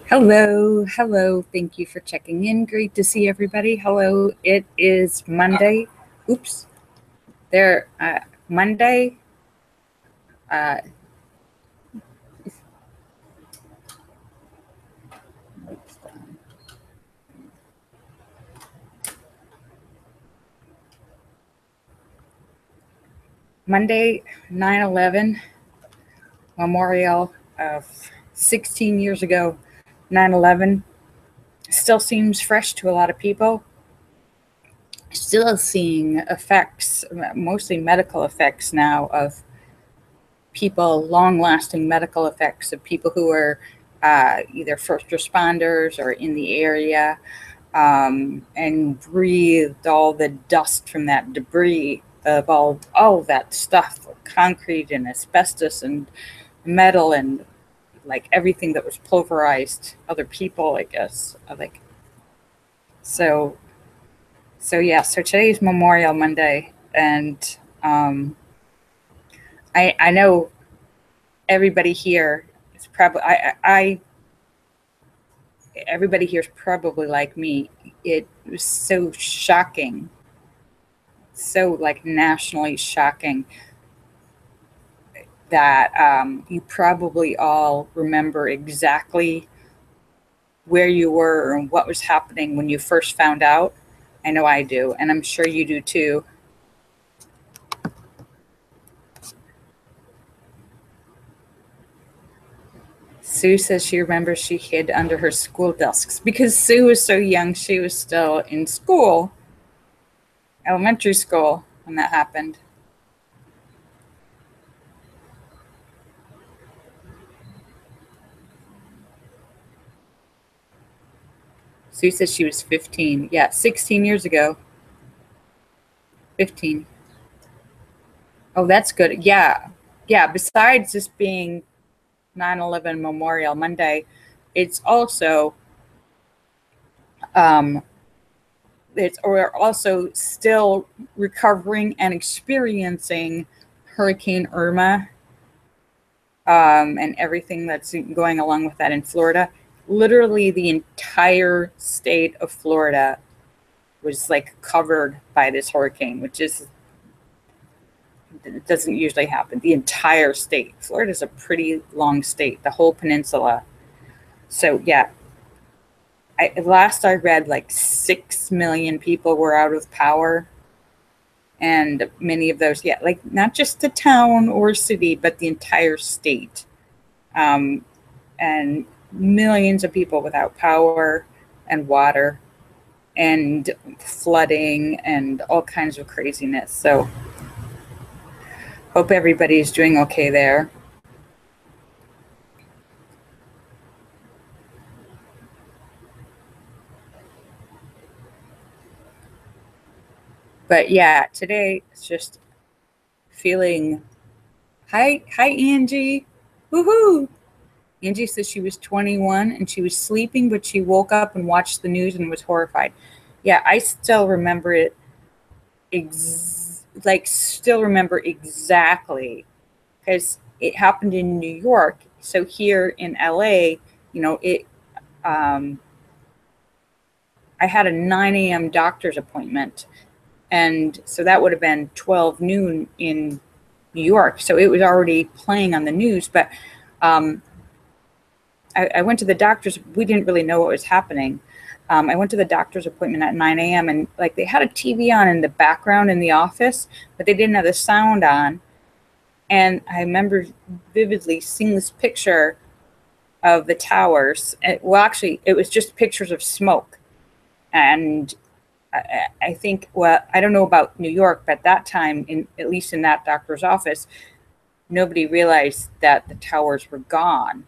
Hello, hello. Thank you for checking in. Great to see everybody. Hello. It is Monday. Oops. There. Monday. Uh, Monday, 9/11 memorial of 16 years ago. 9/11 still seems fresh to a lot of people. Still seeing effects, mostly medical effects now of people, long-lasting medical effects of people who are either first responders or in the area, and breathed all the dust from that debris of all that stuff, concrete and asbestos and metal and like everything that was pulverized. Other people, I guess, like so. So yeah. So today's Memorial Monday, and I know everybody here is probably I everybody here is probably like me. It was so shocking, so like nationally shocking that you probably all remember exactly where you were and what was happening when you first found out. I know I do, and I'm sure you do too. Sue says she remembers she hid under her school desks because Sue was so young. She was still in school, elementary school, when that happened. Sue says she was 15. Yeah, 16 years ago. 15. Oh, that's good. Yeah. Yeah. Besides this being 9/11 Memorial Monday, it's also, um, we're also still recovering and experiencing Hurricane Irma, and everything that's going along with that in Florida. Literally, the entire state of Florida was like covered by this hurricane, which is, it doesn't usually happen. The entire state. Florida's a pretty long state, the whole peninsula. So yeah, last I read, like 6 million people were out of power, and many of those, yeah, like not just the town or city, but the entire state, and millions of people without power and water and flooding and all kinds of craziness. So hope everybody's doing okay there. But yeah, today it's just feeling. Hi, Angie. Woohoo! Angie says she was 21 and she was sleeping, but she woke up and watched the news and was horrified. Yeah, I still remember it. Still remember exactly, because it happened in New York. So here in LA, it. Um, I had a 9 a.m. doctor's appointment, and so that would have been 12 noon in New York. So it was already playing on the news, but um, I went to the doctor's. We didn't really know what was happening. I went to the doctor's appointment at 9 a.m. and like they had a TV on in the background in the office, but they didn't have the sound on. And I remember vividly seeing this picture of the towers. Well, actually, it was just pictures of smoke. And I think, well, I don't know about New York, but at that time, at least in that doctor's office, nobody realized that the towers were gone.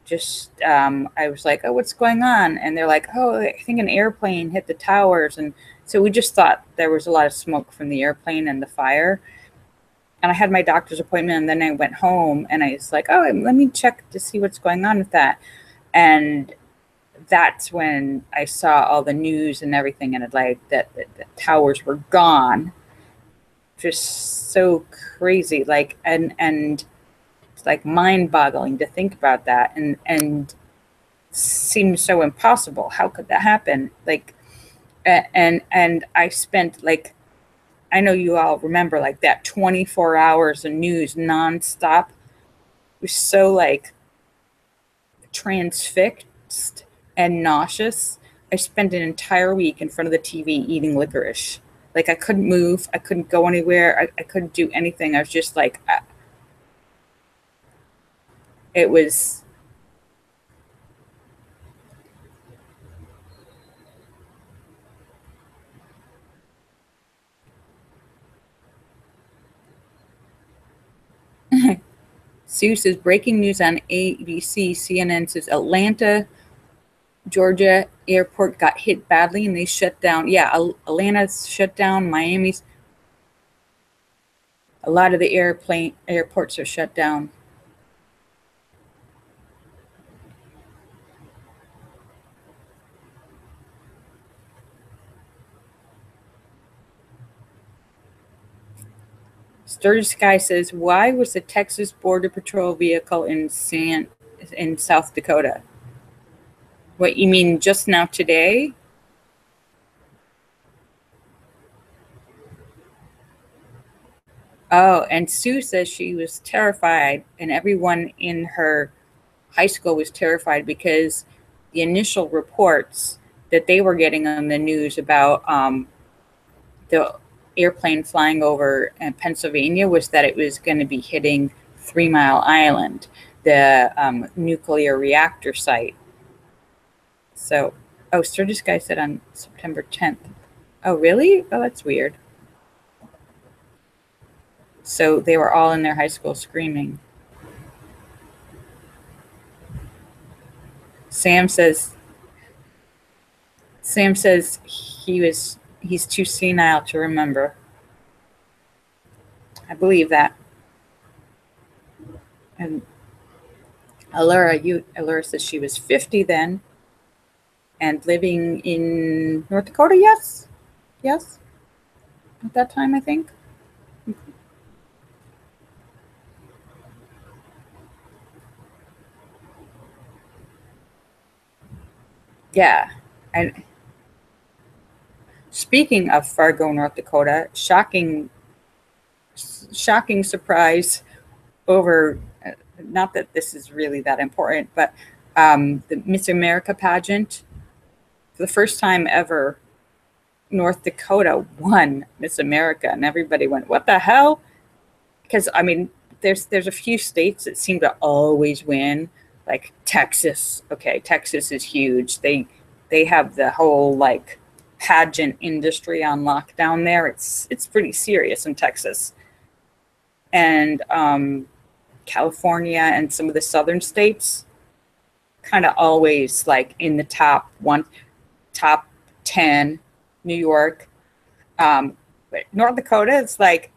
I was like, oh, what's going on? And they're like, oh, I think an airplane hit the towers. And so we just thought there was a lot of smoke from the airplane and the fire. And I had my doctor's appointment, and then I went home and I was like, oh, let me check to see what's going on with that. And that's when I saw all the news and everything, and it like that the towers were gone. Just so crazy, like, and it's like mind-boggling to think about that. And seemed so impossible. How could that happen? Like, and I spent like, I know you all remember like that 24 hours of news nonstop. It was so like transfixed and nauseous. I spent an entire week in front of the TV eating licorice. Like I couldn't move, I couldn't go anywhere, I couldn't do anything. I was just like, it was. Sue says breaking news on ABC. CNN says Atlanta, Georgia airport got hit badly and they shut down. Yeah, Atlanta's shut down. Miami's, a lot of the airports are shut down. Sturgis Guy says, why was the Texas Border Patrol vehicle in South Dakota? What you mean just now today? Oh, and Sue says she was terrified, and everyone in her high school was terrified because the initial reports that they were getting on the news about the airplane flying over Pennsylvania was that it was going to be hitting 3 Mile Island, the nuclear reactor site. So, oh, Sturgis Guy said on September 10th. Oh, really? Oh, that's weird. So they were all in their high school screaming. Sam says he's too senile to remember. I believe that. And Allura says she was 50 then and living in North Dakota. Yes. At that time, I think. Yeah. And speaking of Fargo, North Dakota, shocking surprise over, not that this is really that important, but the Miss America pageant. For the first time ever, North Dakota won Miss America, and everybody went, "What the hell?" Because I mean, there's a few states that seem to always win, like Texas. Okay, Texas is huge. They have the whole like pageant industry on lockdown there. It's pretty serious in Texas, and California and some of the southern states kind of always like in the top 10. New York, but North Dakota, it's like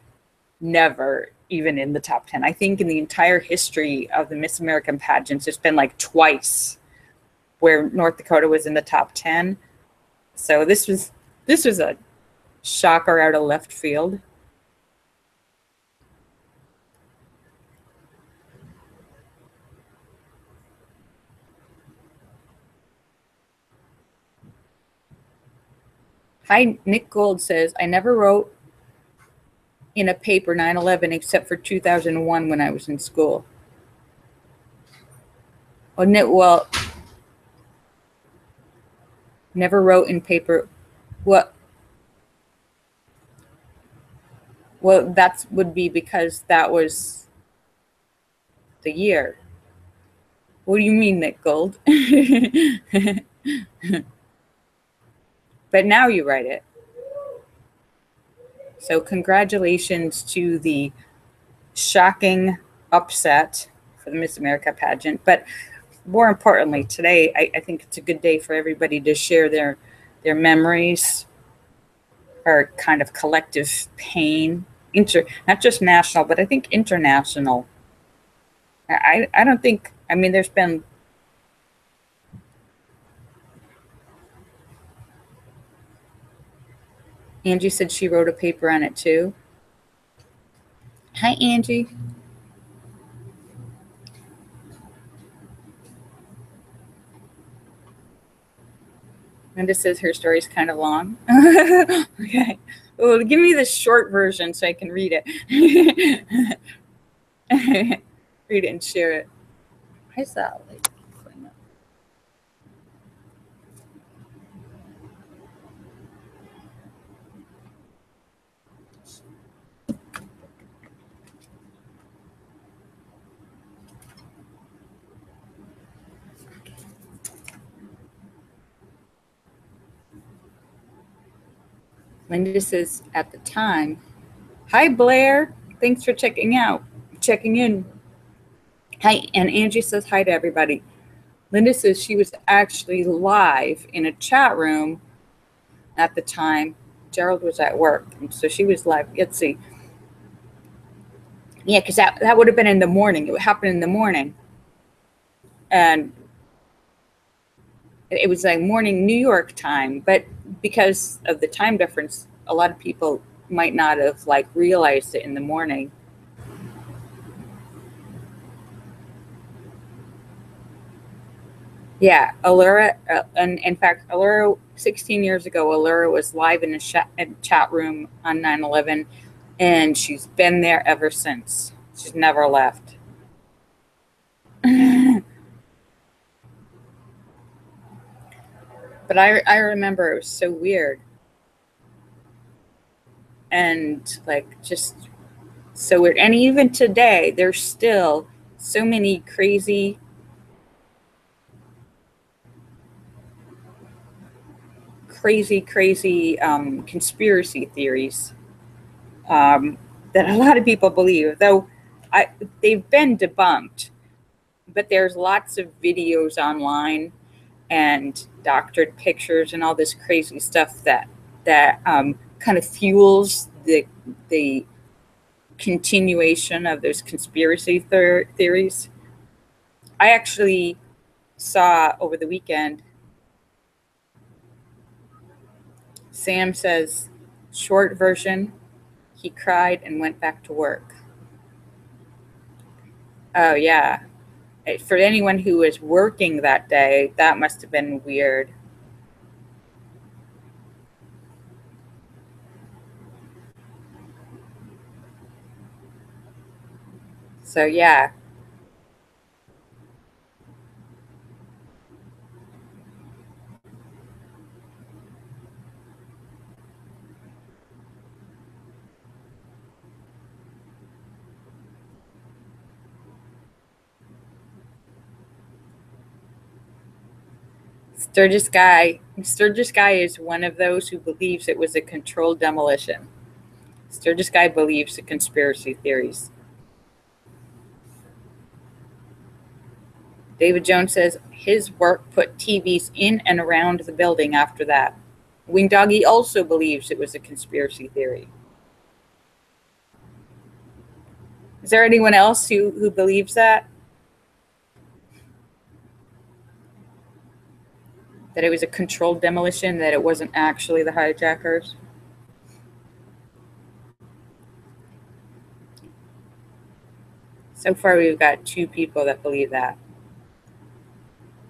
never even in the top 10. I think in the entire history of the Miss American pageants, it's been like twice where North Dakota was in the top 10. So this was a shocker out of left field. Hi, Nick Gold says, I never wrote in a paper 9/11 except for 2001 when I was in school. Well, never wrote in paper. What? Well, that would be because that was the year. What do you mean, Nick Gold? But now you write it. So congratulations to the shocking upset for the Miss America pageant. But more importantly, today, I think it's a good day for everybody to share their memories or kind of collective pain, not just national, but I think international. I don't think, I mean, there's been, Angie said she wrote a paper on it too. Hi, Angie. Linda says her story's kind of long. Okay. Well, give me the short version so I can read it. Read it and share it. Why is that like going up? Linda says at the time, "Hi Blair, thanks for checking in." Hi, and Angie says hi to everybody. Linda says she was actually live in a chat room at the time. Gerald was at work, and so she was live. Let's see. Yeah, because that would have been in the morning. It would happen in the morning. And it was like morning New York time, but because of the time difference, a lot of people might not have like realized it in the morning. Yeah, Allura, and in fact, Allura, 16 years ago, Allura was live in a chat room on 9/11, and she's been there ever since. She's never left. But I remember it was so weird. And like just so weird. And even today, there's still so many crazy conspiracy theories that a lot of people believe, though they've been debunked. But there's lots of videos online and doctored pictures and all this crazy stuff that kind of fuels the continuation of those conspiracy theories. I actually saw over the weekend, Sam says, short version, he cried and went back to work. Oh, yeah. For anyone who was working that day, that must have been weird. So, yeah. Sturgis Guy is one of those who believes it was a controlled demolition. Sturgis Guy believes the conspiracy theories. David Jones says his work put TVs in and around the building after that. Wing Doggy also believes it was a conspiracy theory. Is there anyone else who believes that? That it was a controlled demolition, that it wasn't actually the hijackers? So far, we've got 2 people that believe that.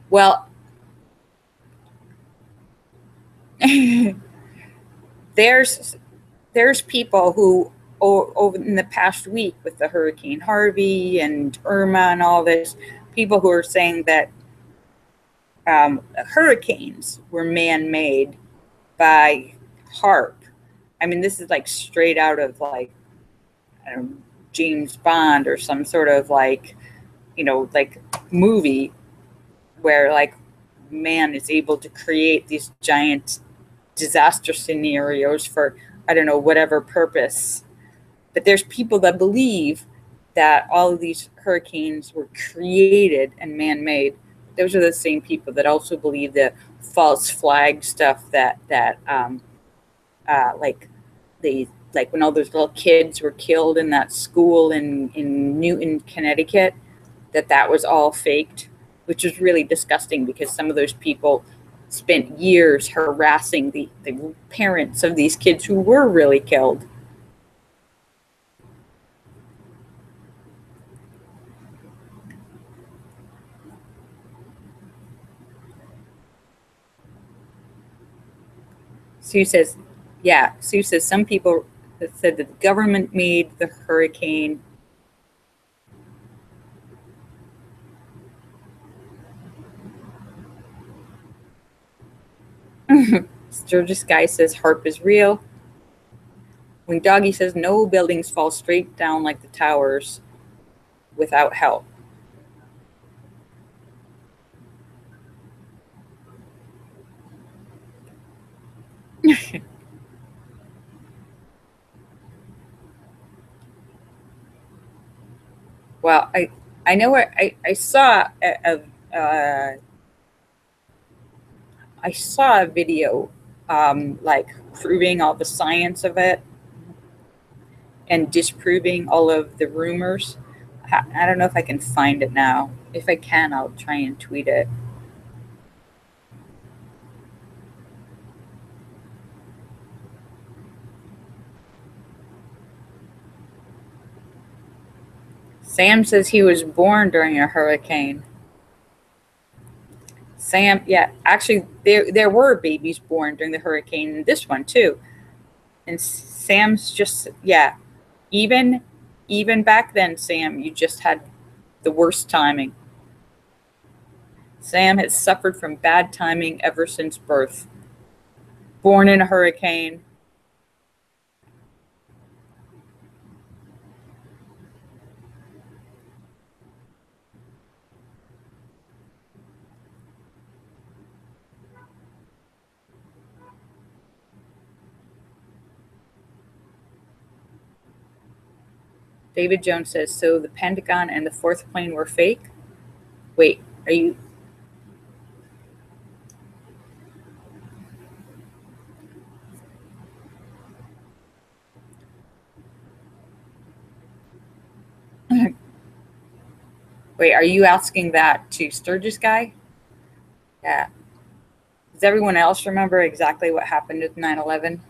Well, there's people who over in the past week with the Hurricane Harvey and Irma and all this, people who are saying that hurricanes were man-made by HARP. I mean, this is like straight out of like, I don't know, James Bond or some sort of like, like movie where like man is able to create these giant disaster scenarios for, I don't know, whatever purpose. But there's people that believe that all of these hurricanes were created and man-made. Those are the same people that also believe the false flag stuff that like when all those little kids were killed in that school in Newton, Connecticut, that was all faked, which is really disgusting because some of those people spent years harassing the parents of these kids who were really killed. Sue says, yeah, Sue says some people said that the government made the hurricane. Sturgis Guy says HARP is real. When Doggy says no buildings fall straight down like the towers without help. Well, I know where I saw I saw a video like proving all the science of it and disproving all of the rumors. I don't know if I can find it now. If I can, I'll try and tweet it. Sam says he was born during a hurricane. Sam, yeah, actually, there were babies born during the hurricane, and this one too. And Sam's just, yeah, even back then, Sam, you just had the worst timing. Sam has suffered from bad timing ever since birth. Born in a hurricane. David Jones says, so the Pentagon and the fourth plane were fake? Wait, are you... Wait, are you asking that to Sturgis Guy? Yeah. Does everyone else remember exactly what happened with 9/11?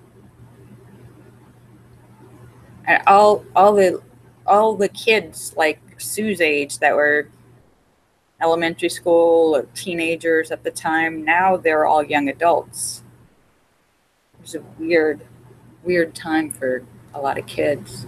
And all the kids like Sue's age that were elementary school or teenagers at the time, now they're all young adults. It was a weird time for a lot of kids.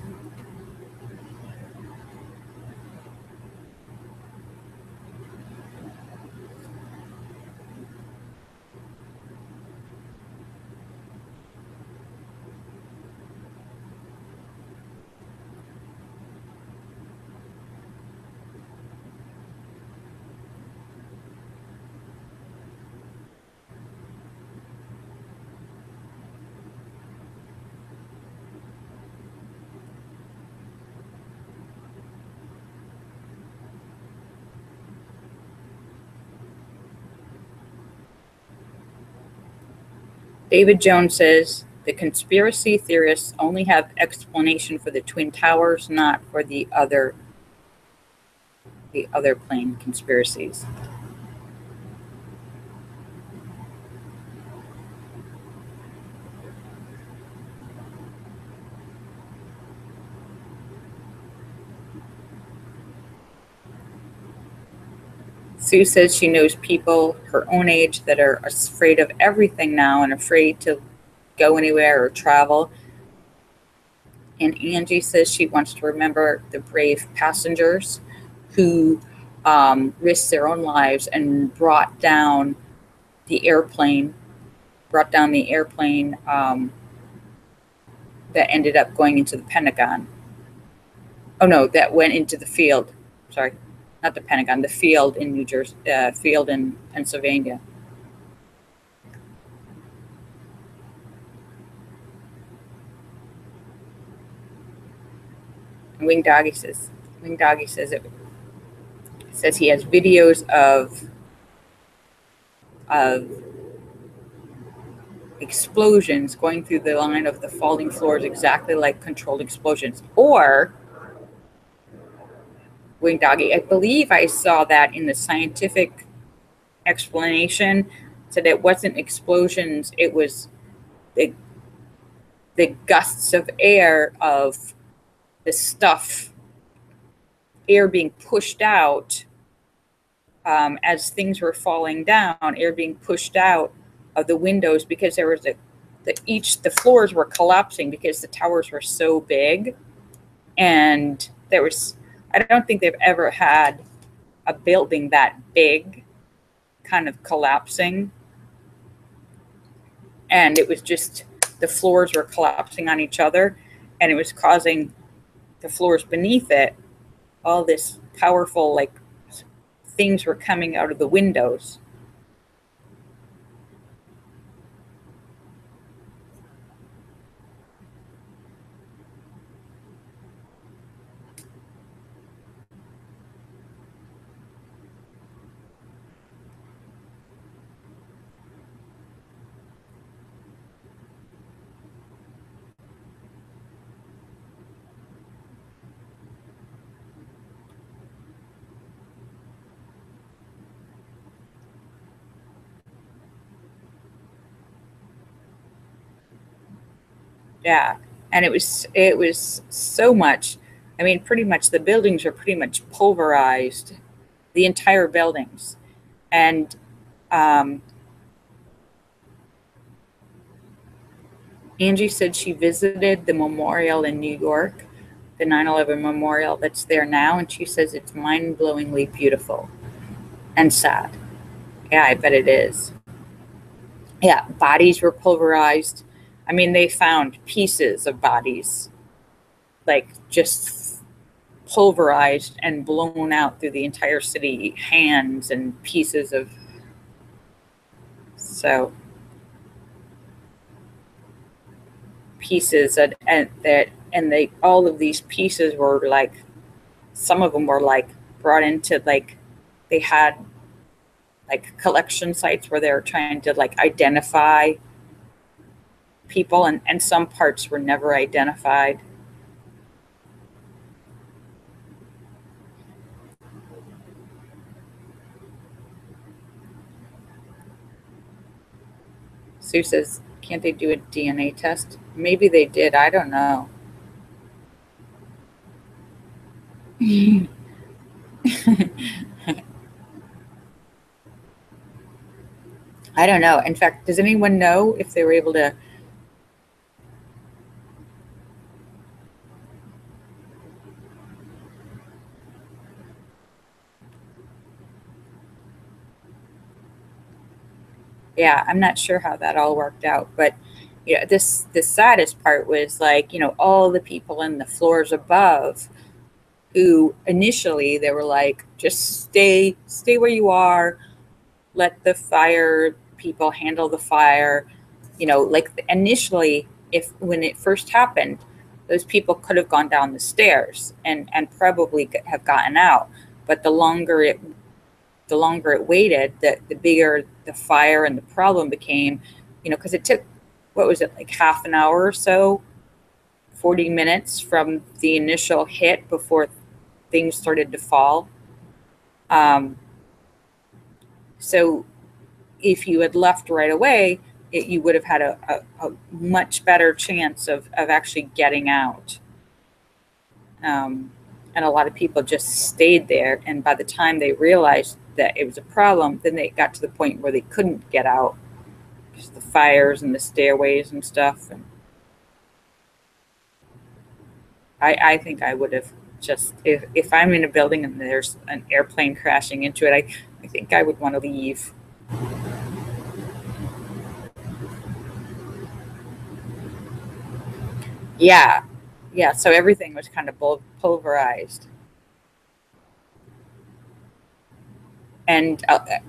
David Jones says the conspiracy theorists only have explanation for the Twin Towers, not for the other plane conspiracies. Sue says she knows people her own age that are afraid of everything now and afraid to go anywhere or travel. And Angie says she wants to remember the brave passengers who risked their own lives and brought down the airplane that ended up going into the Pentagon. Oh no, that went into the field. Sorry, not the Pentagon, the field in New Jersey, field in Pennsylvania. And Wing Doggy says it says he has videos of explosions going through the line of the falling floors exactly like controlled explosions. Or Wing Doggy, I believe I saw that in the scientific explanation, said it wasn't explosions, it was the gusts of air of the stuff, air being pushed out as things were falling down, air being pushed out of the windows because there was the floors were collapsing because the towers were so big, and I don't think they've ever had a building that big kind of collapsing, and it was just the floors were collapsing on each other, and it was causing the floors beneath it all this powerful, like, things were coming out of the windows. Yeah, and it was so much. I mean, pretty much the buildings are pretty much pulverized, the entire buildings, and um, Angie said she visited the memorial in New York, the 9/11 memorial that's there now, and she says it's mind-blowingly beautiful and sad. Yeah, I bet it is. Yeah, bodies were pulverized. I mean, they found pieces of bodies, like, just pulverized and blown out through the entire city, hands and pieces of, so pieces and they all of these pieces were like, some of them were like brought into, like, they had like collection sites where they were trying to like identify people, and some parts were never identified. Sue says, can't they do a DNA test? Maybe they did. I don't know. I don't know. In fact, does anyone know if they were able to? Yeah, I'm not sure how that all worked out, but the saddest part was, like, all the people in the floors above, who initially they were like, just stay where you are, let the fire people handle the fire. Like, initially, if when it first happened, those people could have gone down the stairs and probably have gotten out. But the longer it waited, the bigger the fire and the problem became. Because it took, what was it, like half an hour or so, 40 minutes from the initial hit before things started to fall. Um, so if you had left right away, you would have had a much better chance of actually getting out. And a lot of people just stayed there. And by the time they realized that it was a problem, then they got to the point where they couldn't get out because the fires and the stairways and stuff. And I think I would have just, if I'm in a building and there's an airplane crashing into it, I think I would want to leave. Yeah. Yeah. So everything was kind of pulverized. And I,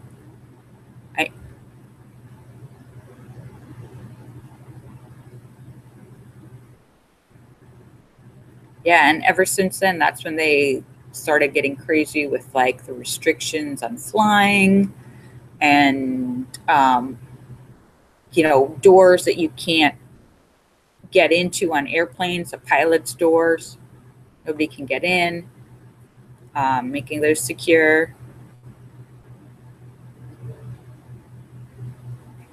yeah. And ever since then, that's when they started getting crazy with, like, the restrictions on flying, and doors that you can't get into on airplanes, the pilots' doors, nobody can get in, making those secure.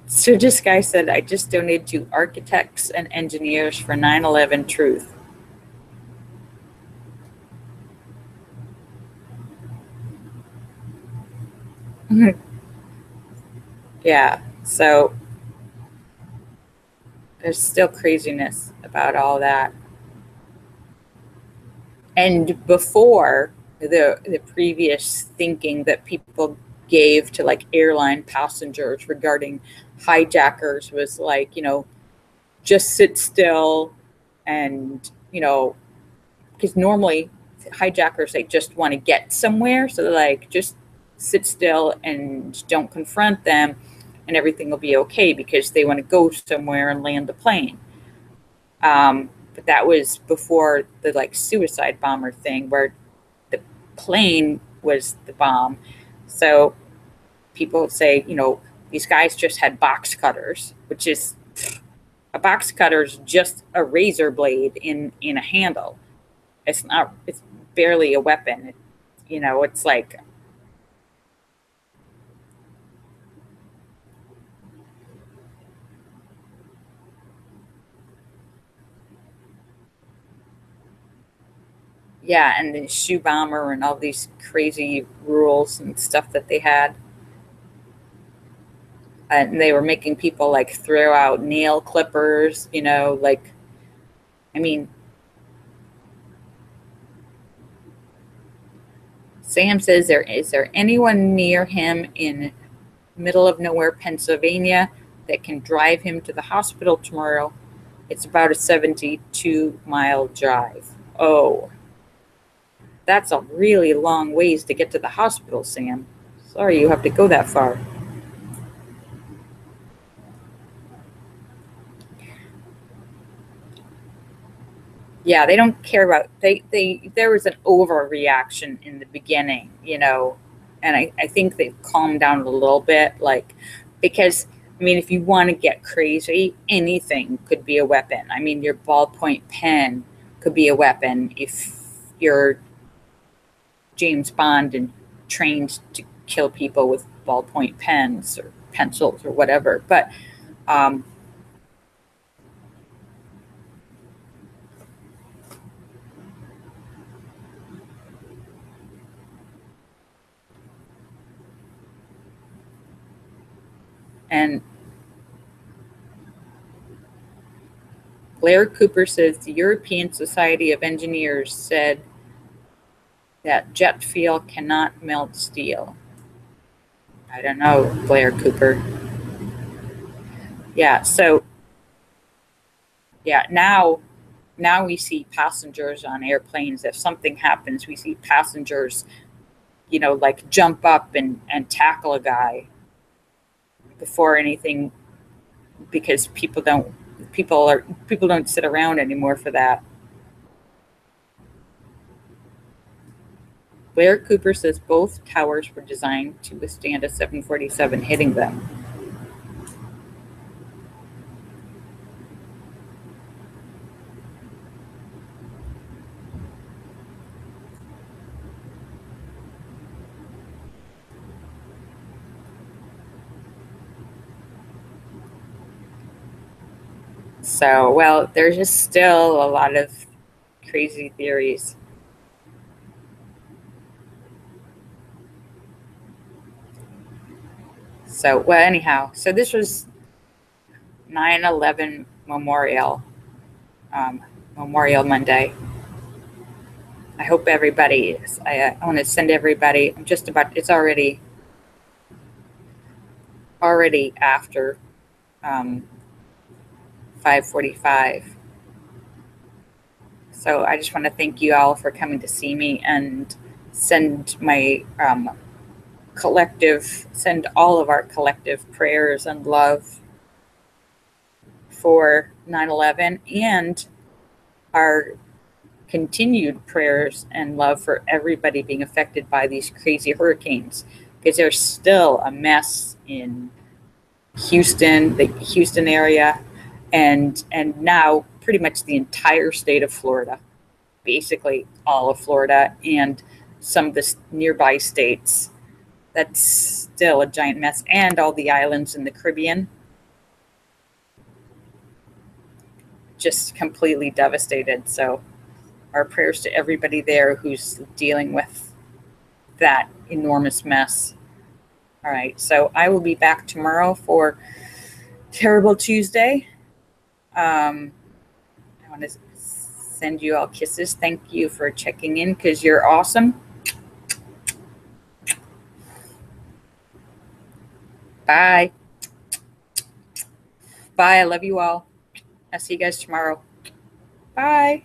So this guy said, I just donated to architects and engineers for 9/11 truth. Yeah. So there's still craziness about all that. And before, the previous thinking that people gave to like airline passengers regarding hijackers was like, just sit still and, because normally hijackers, they just want to get somewhere. So they're like, just sit still and don't confront them and everything will be okay because they want to go somewhere and land the plane. But that was before the like suicide bomber thing where the plane was the bomb. So people say, these guys just had box cutters, which is a box cutter is just a razor blade in a handle. It's not. It's barely a weapon. It's like, yeah, and the shoe bomber and all these crazy rules and stuff that they had. And they were making people like throw out nail clippers, like, I mean, Sam says, is there anyone near him in middle of nowhere, Pennsylvania, that can drive him to the hospital tomorrow? It's about a 72-mile drive. Oh, that's a really long ways to get to the hospital, Sam. Sorry you have to go that far. Yeah, they don't care about they there was an overreaction in the beginning, and I think they've calmed down a little bit, like, because I mean, if you want to get crazy, anything could be a weapon. I mean, your ballpoint pen could be a weapon if you're James Bond and trained to kill people with ballpoint pens or pencils or whatever. But um, and Blair Cooper says the European Society of Engineers said that jet fuel cannot melt steel. I don't know, Blair Cooper. Yeah, so yeah, now we see passengers on airplanes. If something happens, we see passengers, like jump up and tackle a guy before anything, because people don't sit around anymore for that. Blair Cooper says both towers were designed to withstand a 747 hitting them. So, well, there's just still a lot of crazy theories. So, well, anyhow, so this was 9/11 Memorial, Memorial Monday. I hope everybody is. I want to send everybody. I'm just about. It's already after 5:45. So I just want to thank you all for coming to see me and send my send all of our collective prayers and love for 9/11 and our continued prayers and love for everybody being affected by these crazy hurricanes, because there's still a mess in Houston, the Houston area, and now pretty much the entire state of Florida, basically all of Florida and some of the nearby states. That's still a giant mess, and all the islands in the Caribbean, just completely devastated. So our prayers to everybody there who's dealing with that enormous mess. All right, so I will be back tomorrow for Terrible Tuesday. I want to send you all kisses. Thank you for checking in because you're awesome. Bye. Bye. I love you all. I'll see you guys tomorrow. Bye.